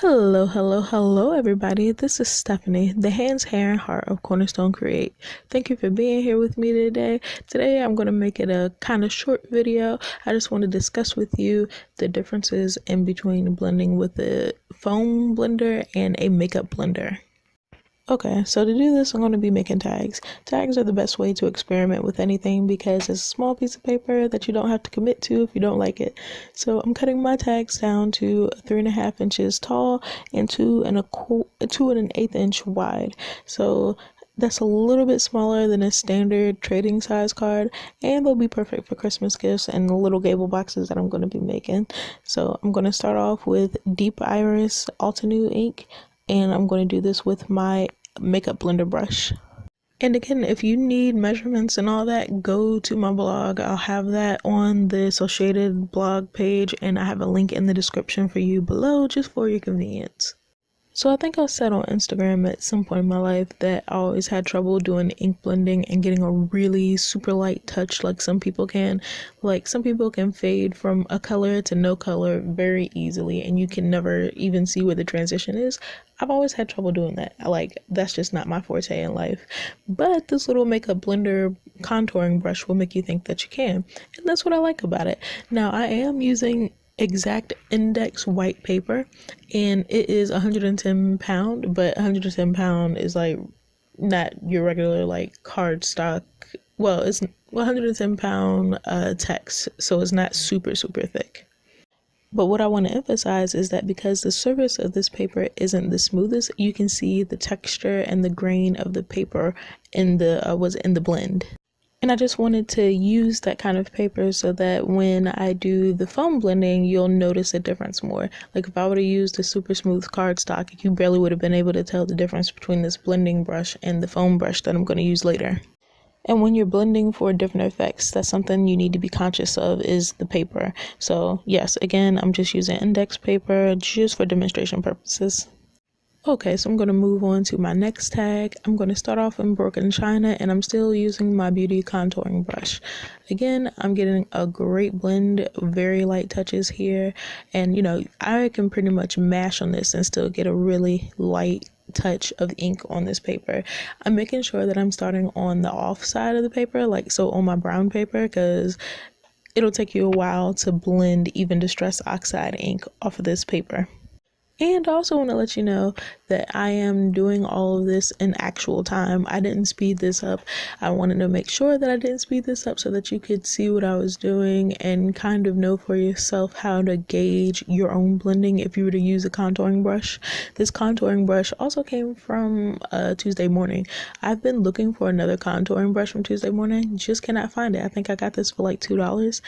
Hello, everybody. This is Stephanie, the hands, hair, and heart of Cornerstone Create. Thank you for being here with me today. Today, I'm going to make it a kind of short video. I just want to discuss with you the differences in between blending with a foam blender and a makeup blender. Okay, so to do this, I'm going to be making tags. Tags are the best way to experiment with anything because it's a small piece of paper that you don't have to commit to if you don't like it. So I'm cutting my tags down to 3.5 inches tall and 2 1/8 inch wide. So that's a little bit smaller than a standard trading size card, and they'll be perfect for Christmas gifts and the little gable boxes that I'm going to be making. So I'm going to start off with Deep Iris Altenew ink, and I'm going to do this with my makeup blender brush. And again, if you need measurements and all that, go to my blog. I'll have that on the associated blog page, and I have a link in the description for you below just for your convenience. So I think I said on Instagram at some point in my life that I always had trouble doing ink blending and getting a really super light touch like some people can. Like some people can fade from a color to no color very easily and you can never even see where the transition is. I've always had trouble doing that. That's just not my forte in life. But this little makeup blender contouring brush will make you think that you can. And that's what I like about it. Now I am using exact index white paper, and it is 110 pound, but 110 pound is like not your regular like cardstock. Well, it's 110 pound text, so it's not super thick. But what I want to emphasize is that because the surface of this paper isn't the smoothest, you can see the texture and the grain of the paper in the blend. And I just wanted to use that kind of paper so that when I do the foam blending, you'll notice a difference more. Like if I would have used a super smooth cardstock, you barely would have been able to tell the difference between this blending brush and the foam brush that I'm going to use later. And when you're blending for different effects, that's something you need to be conscious of is the paper. So yes, again, I'm just using index paper just for demonstration purposes. Okay, so I'm going to move on to my next tag. I'm going to start off in Broken China, and I'm still using my beauty contouring brush. Again, I'm getting a great blend, very light touches here, and I can pretty much mash on this and still get a really light touch of ink on this paper. I'm making sure that I'm starting on the off side of the paper, like so on my brown paper, because it'll take you a while to blend even Distress Oxide ink off of this paper. And I also want to let you know that I am doing all of this in actual time. I didn't speed this up. I wanted to make sure that I didn't speed this up so that you could see what I was doing and kind of know for yourself how to gauge your own blending if you were to use a contouring brush. This contouring brush also came from Tuesday Morning. I've been looking for another contouring brush from Tuesday Morning, just cannot find it. I think I got this for like $2.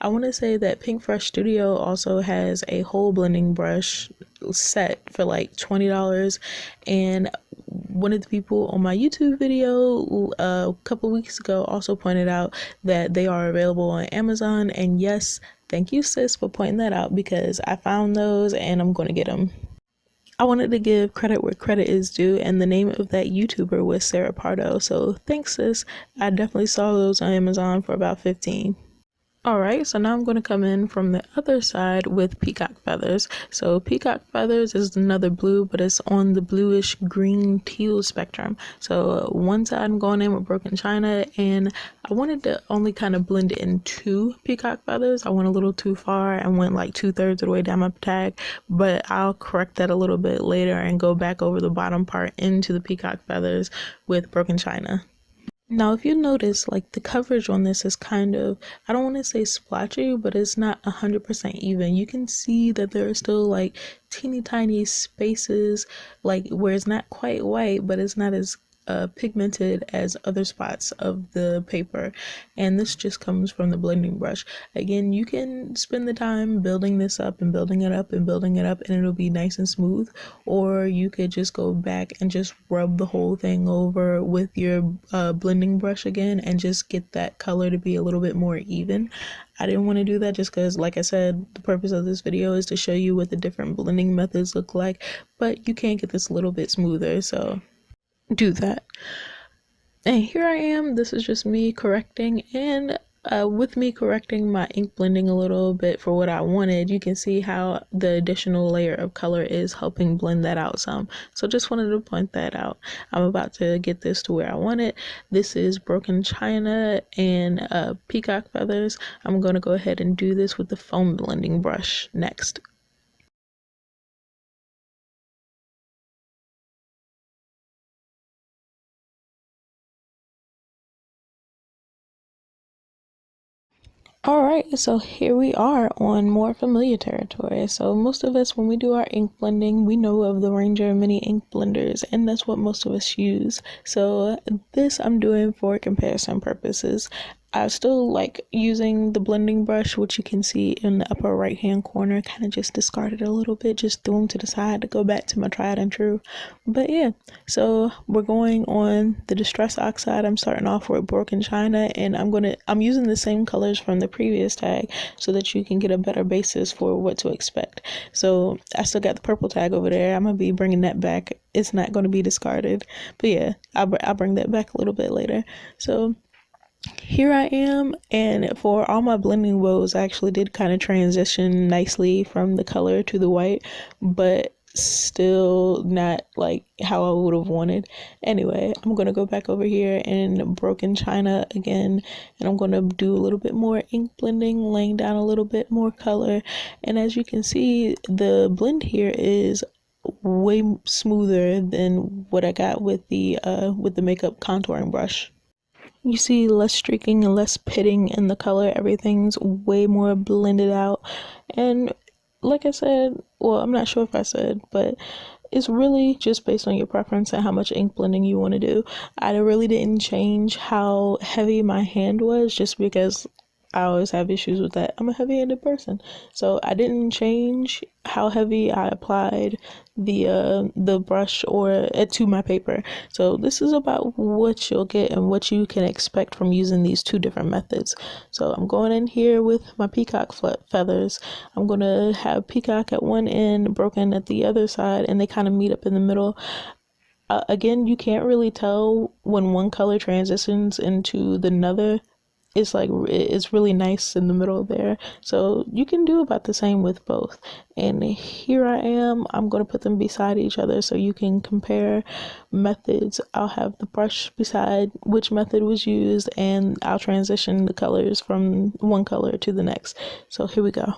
I want to say that Pink Fresh Studio also has a whole blending brush set for like $20, and one of the people on my YouTube video a couple weeks ago also pointed out that they are available on Amazon, and yes, thank you sis for pointing that out because I found those and I'm going to get them. I wanted to give credit where credit is due, and the name of that YouTuber was Sarah Pardo, so thanks sis. I definitely saw those on Amazon for about $15. Alright, so now I'm going to come in from the other side with Peacock Feathers. So Peacock Feathers is another blue, but it's on the bluish green teal spectrum. So one side I'm going in with Broken China, and I wanted to only kind of blend in 2 Peacock Feathers. I went a little too far and went like 2/3 of the way down my tag, but I'll correct that a little bit later and go back over the bottom part into the Peacock Feathers with Broken China. Now, if you notice, like the coverage on this is kind of, I don't want to say splotchy, but it's not 100% even. You can see that there are still like teeny tiny spaces, like where it's not quite white, but it's not as pigmented as other spots of the paper, and this just comes from the blending brush. Again, you can spend the time building this up and building it up and building it up, and it'll be nice and smooth, or you could just go back and just rub the whole thing over with your blending brush again and just get that color to be a little bit more even. I didn't want to do that just because, like I said, the purpose of this video is to show you what the different blending methods look like, but you can get this a little bit smoother, so do that. And here I am, this is just me correcting, and with me correcting my ink blending a little bit for what I wanted, you can see how the additional layer of color is helping blend that out some. So just wanted to point that out. I'm about to get this to where I want it. This is broken china and peacock feathers. I'm going to go ahead and do this with the foam blending brush next. All right, so here we are on more familiar territory. So most of us, when we do our ink blending, we know of the Ranger mini ink blenders, and that's what most of us use. So this I'm doing for comparison purposes. I still like using the blending brush, which you can see in the upper right hand corner. Kind of just discarded a little bit, just threw them to the side to go back to my tried and true. But yeah, so we're going on the Distress Oxide. I'm starting off with broken china, and I'm using the same colors from the previous tag so that you can get a better basis for what to expect. So I still got the purple tag over there. I'm gonna be bringing that back. It's not going to be discarded, but yeah, I'll bring that back a little bit later. So here I am, and for all my blending woes, I actually did kind of transition nicely from the color to the white, but still not like how I would have wanted. Anyway, I'm gonna go back over here in broken china again, and I'm gonna do a little bit more ink blending, laying down a little bit more color. And as you can see, the blend here is way smoother than what I got with the makeup contouring brush. You see less streaking and less pitting in the color. Everything's way more blended out. And like I said, well, I'm not sure if I said, but it's really just based on your preference and how much ink blending you want to do. I really didn't change how heavy my hand was just because I always have issues with that. I'm a heavy-handed person, so I didn't change how heavy I applied the brush or to my paper. So this is about what you'll get and what you can expect from using these two different methods. So I'm going in here with my peacock feathers. I'm going to have peacock at one end, broken at the other side, and they kind of meet up in the middle. Again, you can't really tell when one color transitions into the another. It's like it's really nice in the middle there, so you can do about the same with both. And here I'm going to put them beside each other so you can compare methods. I'll have the brush beside which method was used, and I'll transition the colors from one color to the next. So here we go.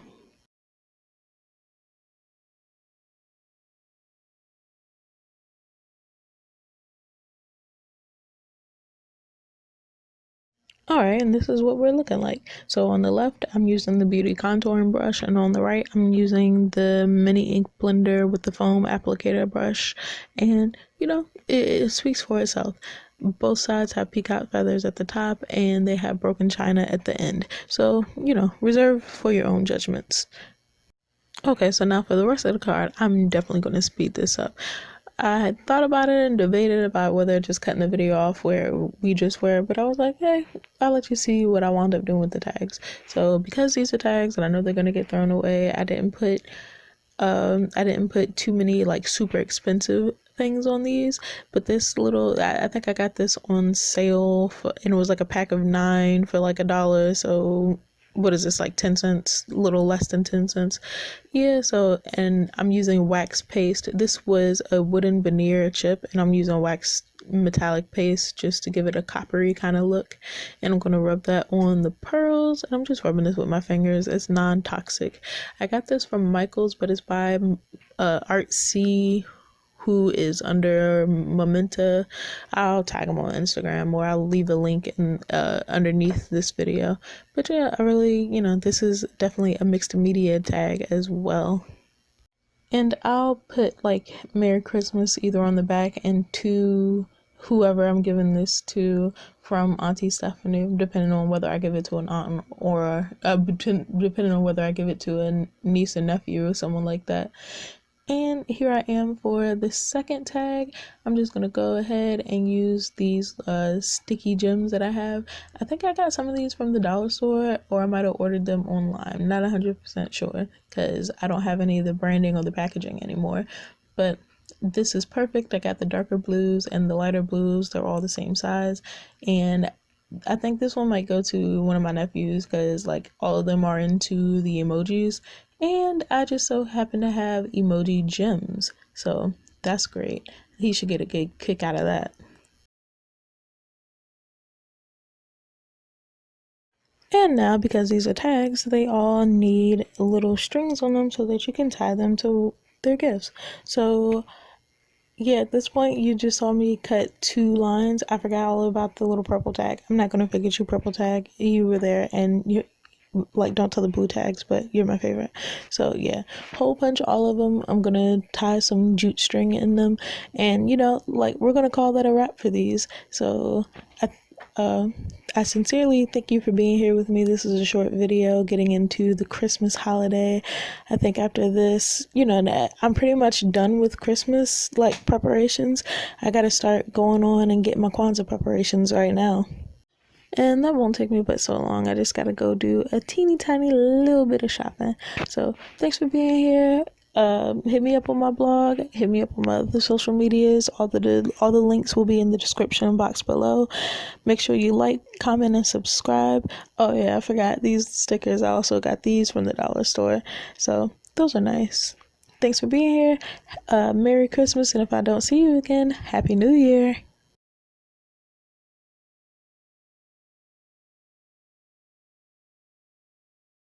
Alright, and this is what we're looking like. So on the left, I'm using the Beauty Contouring brush, and on the right, I'm using the mini ink blender with the foam applicator brush. And, you know, it speaks for itself. Both sides have peacock feathers at the top, and they have broken china at the end. So, you know, reserve for your own judgments. Okay, so now for the rest of the card, I'm definitely going to speed this up. I had thought about it and debated about whether just cutting the video off where we just were, but I was like, hey, I'll let you see what I wound up doing with the tags. So because these are tags and I know they're gonna get thrown away, I didn't put too many like super expensive things on these, but this little, I think I got this on sale and it was like a pack of 9 for like $1. So what is this, like 10 cents, a little less than 10 cents. Yeah, so, and I'm using wax paste. This was a wooden veneer chip, and I'm using wax metallic paste just to give it a coppery kind of look. And I'm going to rub that on the pearls, and I'm just rubbing this with my fingers. It's non-toxic. I got this from Michael's, but it's by Art C, who is under Mementa. I'll tag him on Instagram, or I'll leave a link in underneath this video. But yeah, I really, you know, this is definitely a mixed media tag as well. And I'll put like Merry Christmas either on the back and to whoever I'm giving this to from Auntie Stephanie, depending on whether I give it to an aunt or depending on whether I give it to a niece and nephew or someone like that. And here I am for the second tag. I'm just going to go ahead and use these sticky gems that I have. I think I got some of these from the dollar store, or I might have ordered them online. I'm not 100% sure because I don't have any of the branding or the packaging anymore. But this is perfect. I got the darker blues and the lighter blues. They're all the same size. And I think this one might go to one of my nephews because like all of them are into the emojis, and I just so happen to have emoji gems, so that's great. He should get a good kick out of that. And now, because these are tags, they all need little strings on them so that you can tie them to their gifts. So yeah, at this point, you just saw me cut 2 lines. I forgot all about the little purple tag. I'm not gonna forget you, purple tag. You were there, and you like don't tell the blue tags, but you're my favorite. So yeah, whole bunch, all of them. I'm gonna tie some jute string in them, and like we're gonna call that a wrap for these. So I uh, I sincerely thank you for being here with me. This is a short video getting into the Christmas holiday. I think after this, I'm pretty much done with Christmas like preparations. I gotta start going on and get my Kwanzaa preparations right now. And that won't take me but so long. I just gotta go do a teeny tiny little bit of shopping. So thanks for being here. Hit me up on my blog. Hit me up on my other social medias. All the links will be in the description box below. Make sure you like, comment, and subscribe. Oh yeah, I forgot these stickers. I also got these from the dollar store. So those are nice. Thanks for being here. Merry Christmas, and if I don't see you again, Happy New Year.